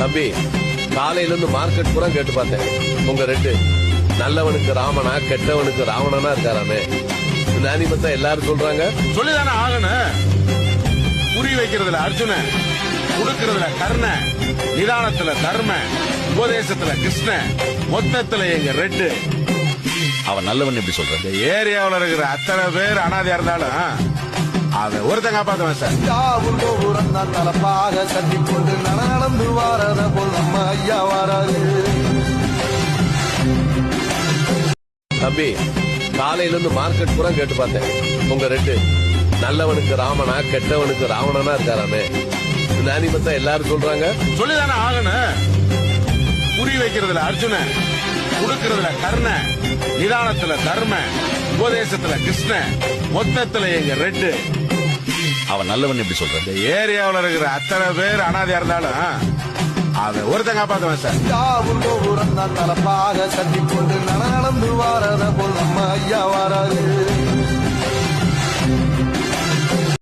தம்பி, காலையில இருந்து மார்க்கெட் பூரா கேட்டு பார்த்தேன். உங்க ரெட்டு நல்லவனுக்கு ராமனா கெட்டவனுக்கு ராவணனா இருக்காராமே. இந்த அனிமத்தை எல்லாரும் சொல்றாங்க. சொல்லிதானே ஆகணும். புரி வைக்கிறதுல அர்ஜுன, கொடுக்கறதுல கர்ண, நிதானத்துல தர்ம, உபதேசத்துல கிருஷ்ண, மொத்தத்துல எங்க ரெட்டு. அவன் நல்லவன் எப்படி சொல்ற? இந்த ஏரியாவில் இருக்கிற அத்தனை பேர் அனாதையா இருந்தாலும் அவன் ஒருத்தன் காப்பாத்துவேன் சார். தலப்பாக கட்டி கொண்டு நடந்து வாரத போல் நம்ம ஐயா வாராரு. தம்பி, காலையில இருந்து மார்க்கெட் பூரா கேட்டு பார்த்தேன். உங்க ரெட்டு நல்லவனுக்கு ராமனா கெட்டவனுக்கு ராவணனா இருக்காராமே. இந்த அனிமத்தை எல்லாரும் சொல்றாங்க. சொல்லிதானே ஆகணும். புரி வைக்கிறதுல அர்ஜுன, கொடுக்கறதுல கர்ண, நிதானத்துல தர்ம, உபதேசத்துல கிருஷ்ண, மொத்தத்துல எங்க ரெட்டு. அவன் நல்லவன் எப்படி சொல்ற? இந்த ஏரியாவில் இருக்கிற அத்தனை பேர் அனாதையா இருந்தாலும் அவன் ஒருத்தன் காப்பாத்துவேன் சார். தலப்பாக கட்டி கொண்டு